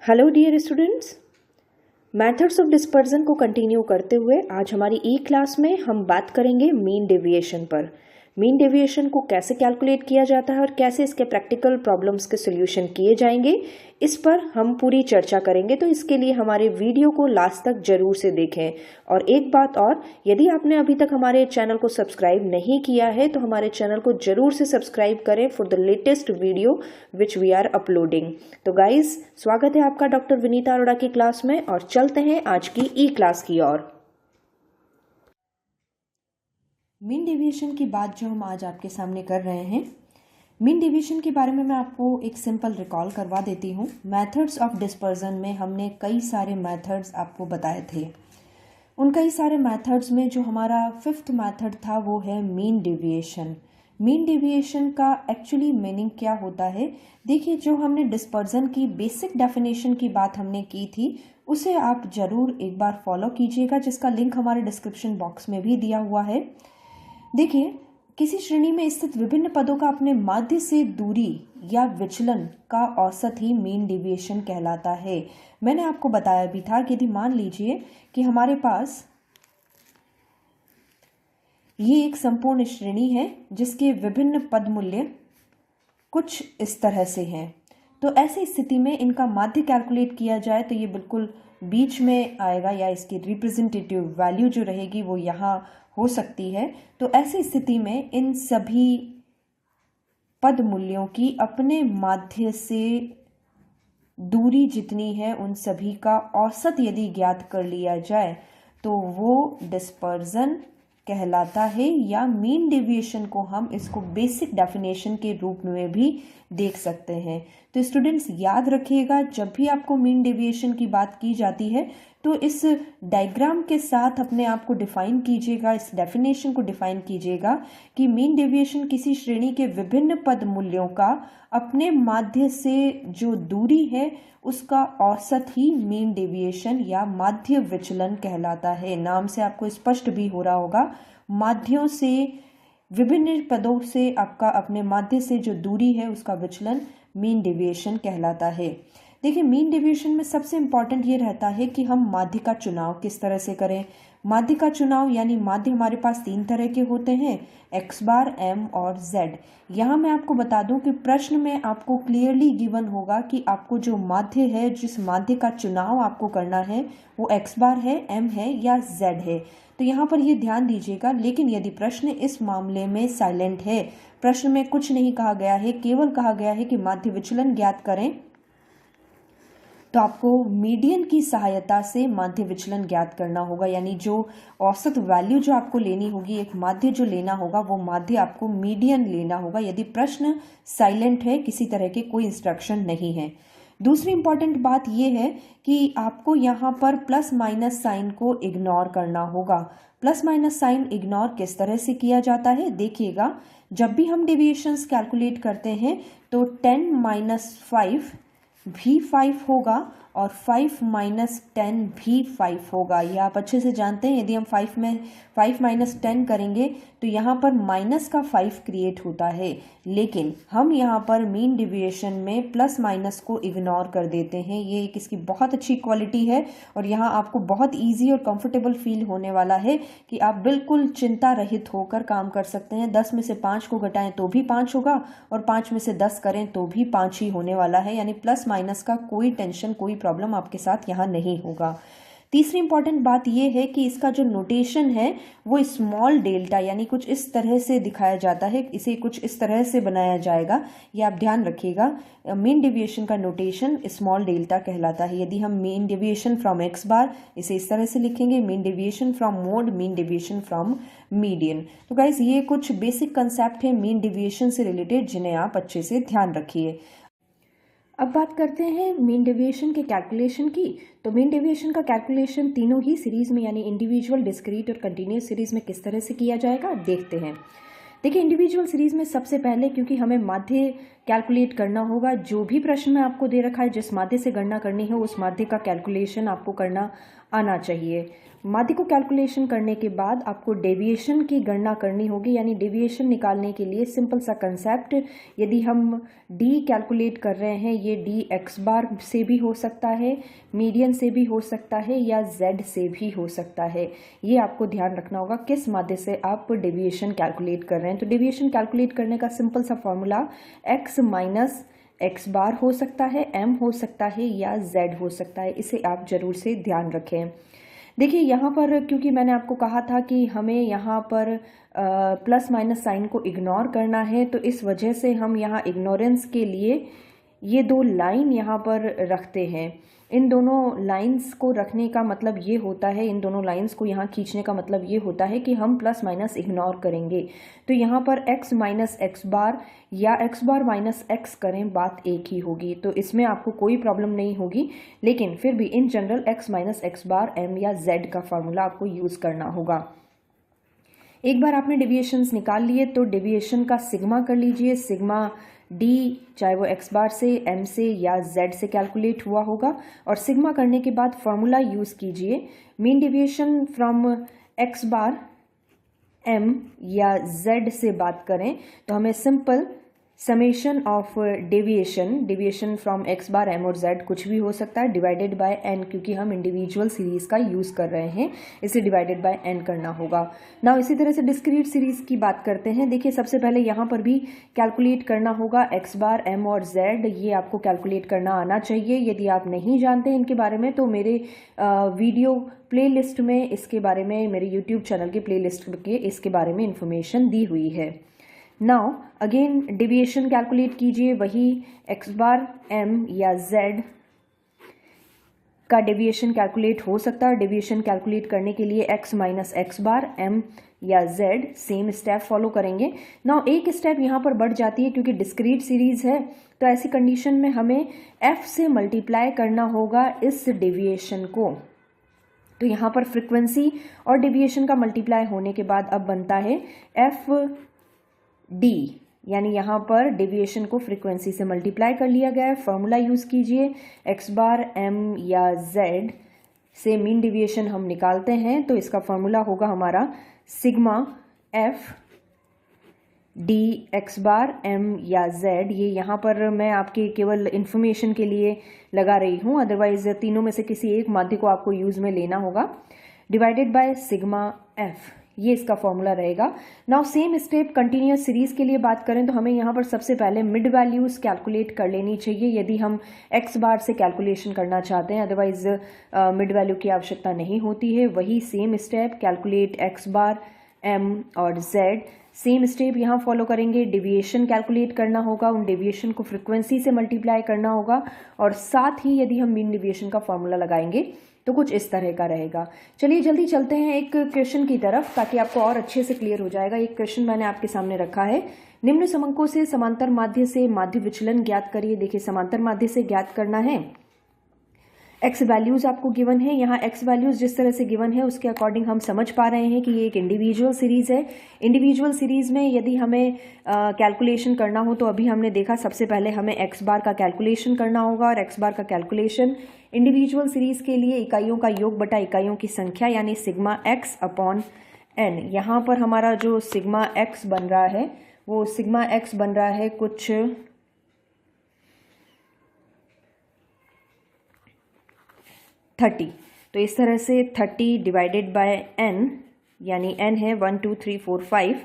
Hello dear students, methods of dispersion को continue करते हुए आज हमारी ई क्लास में हम बात करेंगे मीन डेविएशन पर। मीन डेविएशन को कैसे कैलकुलेट किया जाता है और कैसे इसके प्रैक्टिकल प्रॉब्लम्स के सॉल्यूशन किए जाएंगे, इस पर हम पूरी चर्चा करेंगे। तो इसके लिए हमारे वीडियो को लास्ट तक जरूर से देखें। और एक बात और, यदि आपने अभी तक हमारे चैनल को सब्सक्राइब नहीं किया है तो हमारे चैनल को जरूर से सब्सक्राइब करें for the latest video which we are uploading. तो गाइज, स्वागत है आपका डॉक्टर विनीता अरोड़ा की क्लास में और चलते हैं आज की ई क्लास की ओर। मीन डेविएशन की बात जो हम आज आपके सामने कर रहे हैं, मीन डेविएशन के बारे में मैं आपको एक सिंपल रिकॉल करवा देती हूँ। मेथड्स ऑफ डिस्पर्जन में हमने कई सारे मेथड्स आपको बताए थे। उन कई सारे मेथड्स में जो हमारा फिफ्थ मेथड था वो है मीन डेविएशन। मीन डेविएशन का एक्चुअली मीनिंग क्या होता है, देखिए, जो हमने डिस्पर्जन की बेसिक डेफिनेशन की बात हमने की थी उसे आप जरूर एक बार फॉलो कीजिएगा, जिसका लिंक हमारे डिस्क्रिप्शन बॉक्स में भी दिया हुआ है। देखिए, किसी श्रेणी में स्थित विभिन्न पदों का अपने माध्य से दूरी या विचलन का औसत ही मीन डेविएशन कहलाता है। मैंने आपको बताया भी था कि यदि मान लीजिए कि हमारे पास ये एक संपूर्ण श्रेणी है जिसके विभिन्न पद मूल्य कुछ इस तरह से हैं, तो ऐसी स्थिति में इनका माध्य कैलकुलेट किया जाए तो ये बिल्कुल बीच में आएगा, या इसकी रिप्रेजेंटेटिव वैल्यू जो रहेगी वो यहाँ हो सकती है। तो ऐसी स्थिति में इन सभी पद मूल्यों की अपने माध्य से दूरी जितनी है उन सभी का औसत यदि ज्ञात कर लिया जाए तो वो डिस्पर्जन कहलाता है, या मीन डेविएशन को हम इसको बेसिक डेफिनेशन के रूप में भी देख सकते हैं। तो स्टूडेंट्स याद रखिएगा, जब भी आपको मीन डेविएशन की बात की जाती है तो इस डायग्राम के साथ अपने आप को डिफाइन कीजिएगा, इस डेफिनेशन को डिफाइन कीजिएगा कि मीन डेविएशन किसी श्रेणी के विभिन्न पद मूल्यों का अपने माध्य से जो दूरी है उसका औसत ही मीन डेविएशन या माध्य विचलन कहलाता है। नाम से आपको स्पष्ट भी हो रहा होगा, माध्यों से, विभिन्न पदों से आपका अपने माध्य से जो दूरी है उसका विचलन मीन डेविएशन कहलाता है। देखिए, मीन डेविएशन में सबसे इम्पॉर्टेंट ये रहता है कि हम माध्य का चुनाव किस तरह से करें। माध्य का चुनाव यानी माध्य हमारे पास तीन तरह के होते हैं, एक्स बार, एम और जेड। यहाँ मैं आपको बता दूं कि प्रश्न में आपको क्लियरली गिवन होगा कि आपको जो माध्य है, जिस माध्य का चुनाव आपको करना है वो एक्स बार है, एम है या जेड है। तो यहाँ पर ये ध्यान दीजिएगा। लेकिन यदि प्रश्न इस मामले में साइलेंट है, प्रश्न में कुछ नहीं कहा गया है, केवल कहा गया है कि माध्य विचलन ज्ञात करें, तो आपको मीडियन की सहायता से माध्य विचलन ज्ञात करना होगा। यानी जो औसत वैल्यू जो आपको लेनी होगी, एक माध्य जो लेना होगा, वो माध्य आपको मीडियन लेना होगा यदि प्रश्न साइलेंट है, किसी तरह के कोई इंस्ट्रक्शन नहीं है। दूसरी इंपॉर्टेंट बात यह है कि आपको यहाँ पर प्लस माइनस साइन को इग्नोर करना होगा। प्लस माइनस साइन इग्नोर किस तरह से किया जाता है, देखिएगा, जब भी हम डेविएशंस कैलकुलेट करते हैं तो 10 माइनस 5 भी 5 होगा और 5 माइनस 10 भी 5 होगा। ये आप अच्छे से जानते हैं। यदि हम 5 माइनस 10 करेंगे तो यहाँ पर माइनस का 5 क्रिएट होता है, लेकिन हम यहाँ पर मीन डेविएशन में प्लस माइनस को इग्नोर कर देते हैं। ये एक इसकी बहुत अच्छी क्वालिटी है और यहाँ आपको बहुत इजी और कंफर्टेबल फील होने वाला है कि आप बिल्कुल चिंता रहित होकर काम कर सकते हैं। 10 में से 5 को घटाएं तो भी 5 होगा और 5 में से 10 करें तो भी 5 ही होने वाला है। यानी प्लस माइनस का कोई टेंशन, कोई प्रॉब्लम आपके साथ यहाँ नहीं होगा। तीसरी इंपॉर्टेंट बात यह है कि इसका जो नोटेशन है वो स्मॉल डेल्टा, यानी कुछ इस तरह से दिखाया जाता है, इसे कुछ इस तरह से बनाया जाएगा, ये आप ध्यान रखिएगा। मीन डेविएशन का नोटेशन स्मॉल डेल्टा कहलाता है। यदि हम मीन डेविएशन फ्रॉम एक्स बार इसे इस तरह से लिखेंगे, mean deviation from mode, mean deviation from median. तो गाइज, ये कुछ बेसिक कंसेप्ट है मीन डेविएशन से रिलेटेड जिन्हें आप अच्छे से ध्यान रखिए। अब बात करते हैं मीन डेविएशन के कैलकुलेशन की। तो मीन डेविएशन का कैलकुलेशन तीनों ही सीरीज में, यानी इंडिविजुअल, डिस्क्रीट और कंटिन्यूस सीरीज में किस तरह से किया जाएगा देखते हैं। देखिए, इंडिविजुअल सीरीज में सबसे पहले, क्योंकि हमें माध्य कैलकुलेट करना होगा, जो भी प्रश्न में आपको दे रखा है जिस माध्य से गणना करनी है उस माध्य का कैलकुलेशन आपको करना आना चाहिए। माध्य को कैलकुलेशन करने के बाद आपको डेविएशन की गणना करनी होगी, यानी डेविएशन निकालने के लिए सिंपल सा कंसेप्ट, यदि हम डी कैलकुलेट कर रहे हैं, ये डी एक्स बार से भी हो सकता है, मीडियन से भी हो सकता है, या जेड से भी हो सकता है। ये आपको ध्यान रखना होगा किस माध्य से आप डेविएशन कैलकुलेट कर रहे हैं। तो डेविएशन कैलकुलेट करने का सिंपल सा फॉर्मूला एक्स माइनस एक्स बार हो सकता है, एम हो सकता है, या जेड हो सकता है। इसे आप जरूर से ध्यान रखें। देखिए यहाँ पर, क्योंकि मैंने आपको कहा था कि हमें यहाँ पर प्लस माइनस साइन को इग्नोर करना है, तो इस वजह से हम यहाँ इग्नोरेंस के लिए ये दो लाइन यहाँ पर रखते हैं। इन दोनों लाइंस को रखने का मतलब ये होता है, इन दोनों लाइंस को यहाँ खींचने का मतलब ये होता है कि हम प्लस माइनस इग्नोर करेंगे। तो यहाँ पर x माइनस एक्स बार या x बार माइनस एक्स करें, बात एक ही होगी, तो इसमें आपको कोई प्रॉब्लम नहीं होगी। लेकिन फिर भी in general x minus x bar m या z का फॉर्मूला आपको यूज़ करना होगा। एक बार आपने डेविएशंस निकाल लिए तो डेविएशन का सिग्मा कर लीजिए। सिग्मा डी चाहे वो एक्स बार से, एम से या जेड से कैलकुलेट हुआ होगा, और सिग्मा करने के बाद फॉर्मूला यूज़ कीजिए। Mean deviation from X bar, M या जेड से बात करें तो हमें simple summation of deviation from X bar, M और जेड कुछ भी हो सकता है, डिवाइडेड बाय एन, क्योंकि हम इंडिविजुअल सीरीज़ का यूज़ कर रहे हैं, इसे डिवाइडेड बाय एन करना होगा। नाउ इसी तरह से डिस्क्रीट सीरीज़ की बात करते हैं। देखिए सबसे पहले यहाँ पर भी कैलकुलेट करना होगा एक्स बार, एम और जेड, ये आपको कैलकुलेट करना आना चाहिए। यदि आप नहीं जानते इनके बारे में तो मेरे वीडियो प्लेलिस्ट में इसके बारे में, मेरे यूट्यूब चैनल के प्लेलिस्ट के इसके बारे में इंफॉर्मेशन दी हुई है। नाउ अगेन डेविएशन कैलकुलेट कीजिए, वही एक्स बार, एम या जेड का डेविएशन कैलकुलेट हो सकता है। डेविएशन कैलकुलेट करने के लिए x minus x bar, M या जेड सेम स्टेप फॉलो करेंगे। नाउ एक स्टेप यहाँ पर बढ़ जाती है, क्योंकि डिस्क्रीट सीरीज है तो ऐसी कंडीशन में हमें एफ से मल्टीप्लाई करना होगा इस डेविएशन को। तो यहाँ पर फ्रीक्वेंसी और डेविएशन का मल्टीप्लाई होने के बाद अब बनता है एफ डी, यानी यहाँ पर डेविएशन को फ्रीक्वेंसी से मल्टीप्लाई कर लिया गया है। फॉर्मूला यूज़ कीजिए, एक्स बार, एम या जेड से मीन डेविएशन हम निकालते हैं, तो इसका फॉर्मूला होगा हमारा sigma F D x bar, M या जेड। ये यहाँ पर मैं आपके केवल इन्फॉर्मेशन के लिए लगा रही हूँ, अदरवाइज तीनों में से किसी एक माध्य को आपको यूज़ में लेना होगा, डिवाइडेड बाय सिग्मा एफ, ये इसका फॉर्मूला रहेगा। Now same step continuous series के लिए बात करें तो हमें यहाँ पर सबसे पहले मिड वैल्यूज कैलकुलेट कर लेनी चाहिए, यदि हम एक्स बार से कैलकुलेशन करना चाहते हैं, अदरवाइज मिड वैल्यू की आवश्यकता नहीं होती है। वही same step, calculate x bar, M और जेड, सेम स्टेप यहाँ फॉलो करेंगे। डेविएशन कैलकुलेट करना होगा, उन डेविएशन को फ्रिक्वेंसी से मल्टीप्लाई करना होगा, और साथ ही यदि हम मीन डेविएशन का फॉर्मूला लगाएंगे तो कुछ इस तरह का रहेगा। चलिए जल्दी चलते हैं एक क्वेश्चन की तरफ, ताकि आपको और अच्छे से क्लियर हो जाएगा। एक क्वेश्चन मैंने आपके सामने रखा है, निम्न समंकों से समांतर माध्य से माध्य विचलन ज्ञात करिए। देखिए समांतर माध्य से ज्ञात करना है, एक्स वैल्यूज आपको गिवन है। यहाँ एक्स वैल्यूज जिस तरह से गिवन है उसके अकॉर्डिंग हम समझ पा रहे हैं कि ये एक इंडिविजुअल सीरीज है। इंडिविजुअल सीरीज में यदि हमें कैलकुलेशन करना हो तो अभी हमने देखा सबसे पहले हमें एक्स बार का कैलकुलेशन करना होगा, और एक्स बार का कैलकुलेशन इंडिविजुअल सीरीज के लिए इकाइयों का योग बटा इकाइयों की संख्या, यानी सिग्मा एक्स अपॉन एन। यहाँ पर हमारा जो सिग्मा एक्स बन रहा है वो सिग्मा एक्स बन रहा है कुछ 30। तो इस तरह से 30 डिवाइडेड बाय n, यानी n है 1 2 3 4 5,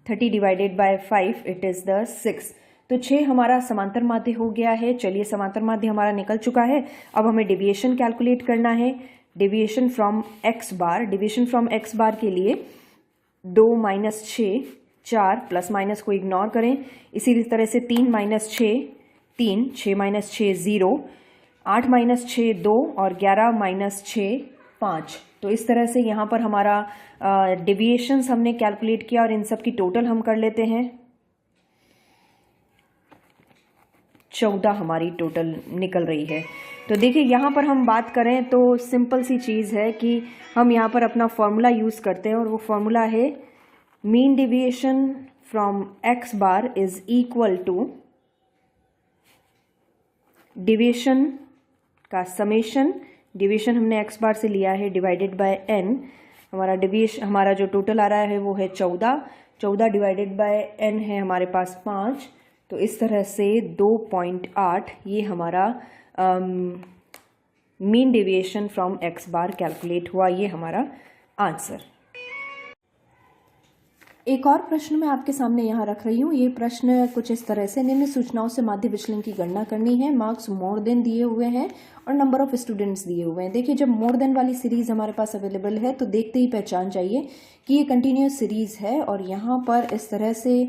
30 divided by 5 it is the 6। तो 6 हमारा समांतर माध्य हो गया है। चलिए समांतर माध्य हमारा निकल चुका है। अब हमें डेविएशन कैलकुलेट करना है, deviation from X bar. Deviation from X bar के लिए 2 माइनस 6 4, प्लस माइनस को इग्नोर करें। इसी तरह से 3 माइनस 6 3, 6 माइनस 6 0, 8 माइनस 6 2 और 11 माइनस 6 5। तो इस तरह से यहाँ पर हमारा डेविएशंस हमने कैलकुलेट किया, और इन सब की टोटल हम कर लेते हैं। 14 हमारी टोटल निकल रही है। तो देखिए यहाँ पर हम बात करें तो सिंपल सी चीज़ है कि हम यहाँ पर अपना फॉर्मूला यूज़ करते हैं, और वो फॉर्मूला है mean deviation from X bar is equal to deviation का समेशन डेविएशन हमने x बार से लिया है डिवाइडेड बाय n। हमारा जो टोटल आ रहा है वो है 14 डिवाइडेड बाय n है हमारे पास 5। तो इस तरह से 2.8 ये हमारा mean deviation from x bar calculate हुआ। ये हमारा आंसर। एक और प्रश्न मैं आपके सामने यहाँ रख रही हूँ। ये प्रश्न कुछ इस तरह से, निम्न सूचनाओं से माध्य विचलन की गणना करनी है। मार्क्स मोर देन दिए हुए हैं और नंबर ऑफ स्टूडेंट्स दिए हुए हैं। देखिए, जब मोर देन वाली सीरीज हमारे पास अवेलेबल है तो देखते ही पहचान जाइए कि ये कंटिन्यूस सीरीज है और यहाँ पर इस तरह से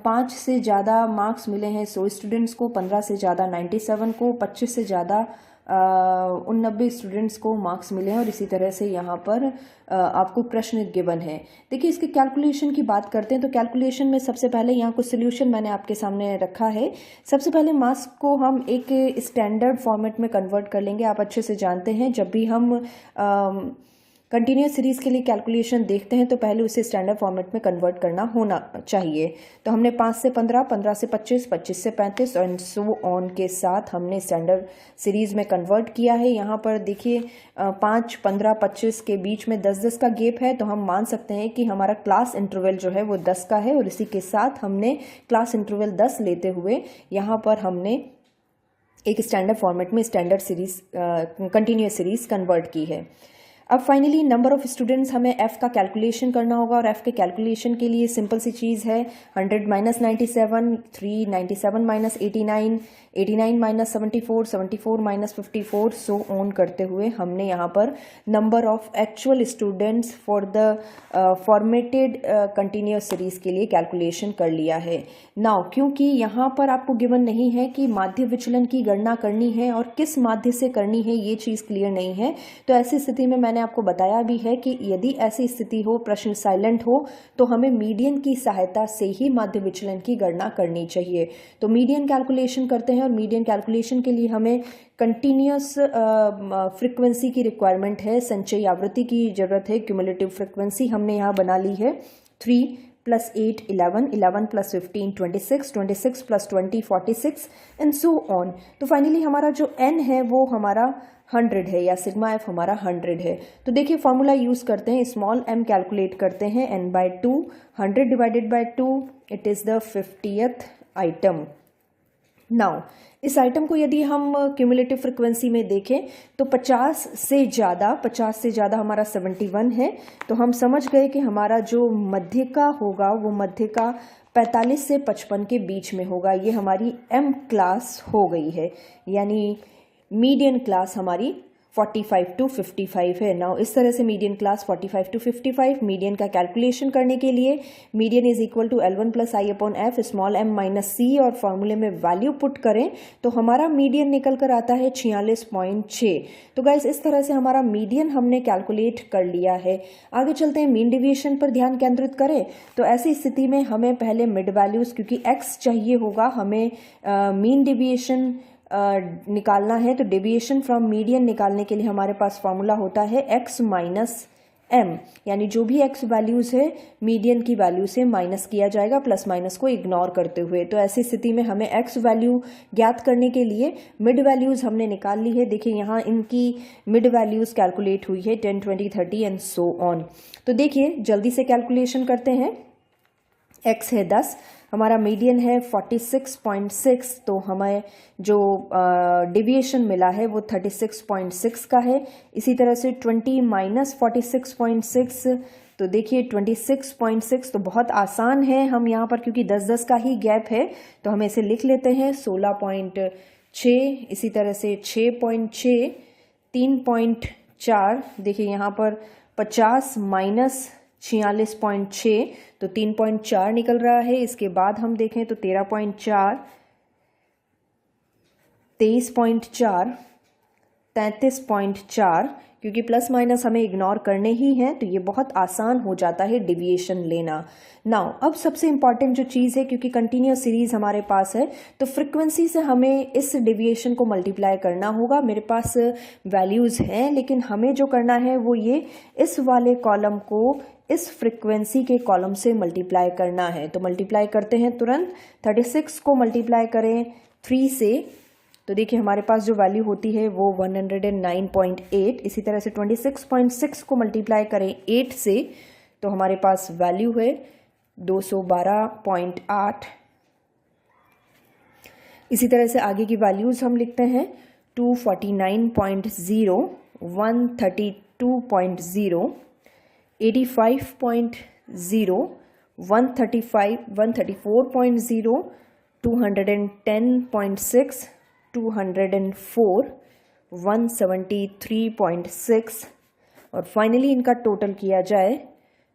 5 से ज़्यादा मार्क्स मिले हैं 100 स्टूडेंट्स को, 15 से ज़्यादा 97 को, 25 से ज़्यादा 89 स्टूडेंट्स को मार्क्स मिले हैं और इसी तरह से यहाँ पर आपको प्रश्न गिवन है। देखिए, इसके कैलकुलेशन की बात करते हैं तो कैलकुलेशन में सबसे पहले यहाँ कुछ सोल्यूशन मैंने आपके सामने रखा है। सबसे पहले मार्क्स को हम एक स्टैंडर्ड फॉर्मेट में कन्वर्ट कर लेंगे। आप अच्छे से जानते हैं जब भी हम कंटिन्यूस सीरीज के लिए कैलकुलेशन देखते हैं तो पहले उसे स्टैंडर्ड फॉर्मेट में कन्वर्ट करना होना चाहिए। तो हमने 5 से 15, 15 से 25, 25 से 35 और सो ऑन के साथ हमने स्टैंडर्ड सीरीज में कन्वर्ट किया है। यहाँ पर देखिए 5, 15, 25 के बीच में 10-10 का गैप है, तो हम मान सकते हैं कि हमारा क्लास इंटरवल जो है वो 10 का है और इसी के साथ हमने क्लास इंटरवल 10 लेते हुए यहाँ पर हमने एक स्टैंडर्ड फॉर्मेट में standard series continuous series convert की है। अब फाइनली नंबर ऑफ स्टूडेंट्स, हमें f का कैलकुलेशन करना होगा और f के कैलकुलेशन के लिए सिंपल सी चीज़ है 100 minus 97, 3 97 minus 89, 89 minus 74, 74 minus 54 so on करते हुए हमने यहाँ पर number of actual students for the formatted continuous series के लिए कैलकुलेशन कर लिया है। नाउ क्योंकि यहाँ पर आपको गिवन नहीं है कि माध्य विचलन की गणना करनी है और किस माध्य से करनी है, ये चीज़ क्लियर नहीं है, तो ऐसी स्थिति में मैंने आपको बताया भी है कि यदि ऐसी स्थिति हो, प्रश्न साइलेंट हो, तो हमें मीडियन की सहायता से ही माध्य विचलन की गणना करनी चाहिए। तो मीडियन कैलकुलेशन करते हैं और मीडियन कैलकुलेशन के लिए हमें कंटिन्यूस फ्रीक्वेंसी की रिक्वायरमेंट है, संचयी आवृत्ति की जरूरत है। क्यूमुलेटिव फ्रीक्वेंसी हमने यहाँ बना ली है 3 + 8 11, 11 + 15 26, 26 + 20 46 एंड सो ऑन। तो फाइनली हमारा जो n है वो हमारा 100 है या सिग्मा f हमारा 100 है। तो देखिए फॉर्मूला यूज़ करते हैं, स्मॉल m कैलकुलेट करते हैं n/2, 100 divided by 2, it is the 50th item. Now इस आइटम को यदि हम क्यूमुलेटिव फ्रिक्वेंसी में देखें तो 50 से ज़्यादा हमारा 71 है। तो हम समझ गए कि हमारा जो मध्य का होगा वो मध्य का 45 से 55 के बीच में होगा। ये हमारी m क्लास हो गई है, यानी मीडियन क्लास हमारी 45 to 55 है। नाउ इस तरह से मीडियन क्लास 45 to 55, मीडियन का कैलकुलेशन करने के लिए median is equal to L1 + I/f small m minus c और फॉर्मूले में वैल्यू पुट करें तो हमारा मीडियन निकल कर आता है 46.6। तो गाइस इस तरह से हमारा मीडियन हमने कैलकुलेट कर लिया है। आगे चलते हैं, मीन डेविएशन पर ध्यान केंद्रित करें तो ऐसी स्थिति में हमें पहले मिड वैल्यूज़, क्योंकि x चाहिए होगा, हमें मीन डेविएशन निकालना है। तो डेविएशन फ्रॉम मीडियन निकालने के लिए हमारे पास फॉर्मूला होता है x - m, यानी जो भी x वैल्यूज़ है मीडियन की वैल्यू से माइनस किया जाएगा, प्लस माइनस को इग्नोर करते हुए। तो ऐसी स्थिति में हमें x वैल्यू ज्ञात करने के लिए मिड वैल्यूज़ हमने निकाल ली है। देखिए यहाँ इनकी मिड वैल्यूज़ कैलकुलेट हुई है 10, 20, 30 एंड सो ऑन। तो देखिए जल्दी से कैलकुलेशन करते हैं। x है 10, हमारा मीडियन है 46.6, तो हमें जो डेविएशन मिला है वो 36.6 का है। इसी तरह से 20 माइनस 46.6, तो देखिए 26.6 तो बहुत आसान है। हम यहाँ पर क्योंकि 10-10 का ही गैप है तो हम इसे लिख लेते हैं 16.6, इसी तरह से 6.6, 3.4, देखिए यहाँ पर 50 माइनस 46.6 तो 3.4 निकल रहा है। इसके बाद हम देखें तो 13.4, 23.4, 33.4, क्योंकि प्लस माइनस हमें इग्नोर करने ही हैं तो ये बहुत आसान हो जाता है डेविएशन लेना। नाउ अब सबसे इम्पॉर्टेंट जो चीज़ है, क्योंकि कंटिन्यूस सीरीज हमारे पास है तो फ्रिक्वेंसी से हमें इस डेविएशन को मल्टीप्लाई करना होगा। मेरे पास वैल्यूज़ हैं लेकिन हमें जो करना है वो ये इस वाले कॉलम को इस फ्रिक्वेंसी के कॉलम से मल्टीप्लाई करना है। तो मल्टीप्लाई करते हैं तुरंत। 36 को मल्टीप्लाई करें 3 से तो देखिए हमारे पास जो वैल्यू होती है वो 109.8, इसी तरह से 26.6 को मल्टीप्लाई करें 8 से तो हमारे पास वैल्यू है 212.8। इसी तरह से आगे की वैल्यूज़ हम लिखते हैं 249.0, 132.0, 85.0, 135, 134.0, 210.6, 204, 173.6 और फाइनली इनका टोटल किया जाए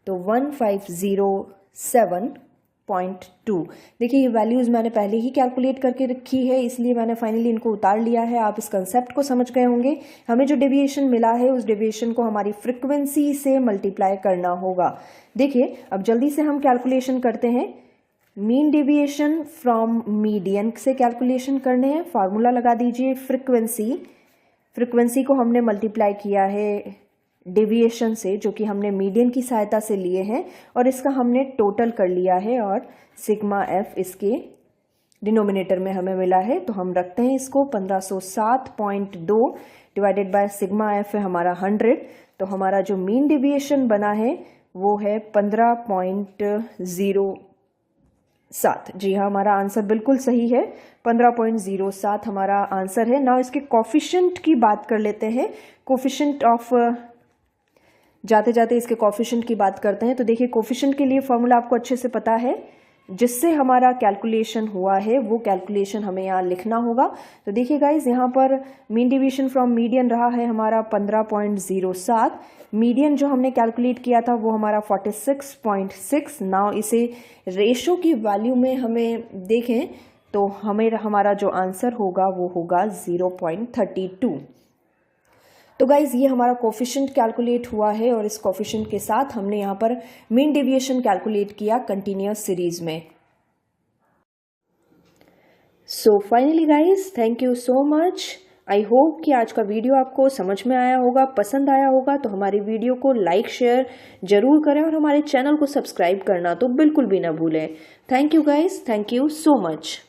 तो 1507.2। देखिए ये वैल्यूज़ मैंने पहले ही कैलकुलेट करके रखी है, इसलिए मैंने फाइनली इनको उतार लिया है। आप इस कंसेप्ट को समझ गए होंगे। हमें जो डेविएशन मिला है उस डेविएशन को हमारी फ्रिक्वेंसी से मल्टीप्लाई करना होगा। देखिए अब जल्दी से हम कैलकुलेशन करते हैं। मीन डेविएशन फ्रॉम मीडियन से कैलकुलेशन करने हैं। फार्मूला लगा दीजिए फ्रिक्वेंसी को हमने मल्टीप्लाई किया है डेविएशन से, जो कि हमने मीडियन की सहायता से लिए हैं, और इसका हमने टोटल कर लिया है और सिग्मा एफ इसके डिनोमिनेटर में हमें मिला है। तो हम रखते हैं इसको 1507.2 डिवाइडेड बाय सिग्मा एफ है हमारा 100। तो हमारा जो मीन डेविएशन बना है वो है 15.07। जी हाँ, हमारा आंसर बिल्कुल सही है, 15.07 हमारा आंसर है। नाउ इसके कोफिशिएंट की बात कर लेते हैं। कोफिशिएंट ऑफ जाते जाते इसके कोफिशिएंट की बात करते हैं। तो देखिए कोफिशिएंट के लिए फॉर्मूला आपको अच्छे से पता है, जिससे हमारा कैलकुलेशन हुआ है वो कैलकुलेशन हमें यहाँ लिखना होगा। तो देखिए गाइज, यहाँ पर मीन डेविएशन फ्रॉम मीडियन रहा है हमारा 15.07। मीडियन जो हमने कैलकुलेट किया था वो हमारा 46.6। नाउ इसे रेशो की वैल्यू में हमें देखें तो हमारा जो आंसर होगा वो होगा 0.32। तो गाइज ये हमारा कोफिशिएंट कैलकुलेट हुआ है और इस कोफिशिएंट के साथ हमने यहाँ पर मीन डेविएशन कैलकुलेट किया कंटिन्यूअस सीरीज में। So finally guys, thank you so much. I hope कि आज का वीडियो आपको समझ में आया होगा, पसंद आया होगा। तो हमारी वीडियो को लाइक शेयर जरूर करें और हमारे चैनल को सब्सक्राइब करना तो बिल्कुल भी ना भूलें। Thank you guys, thank you so much.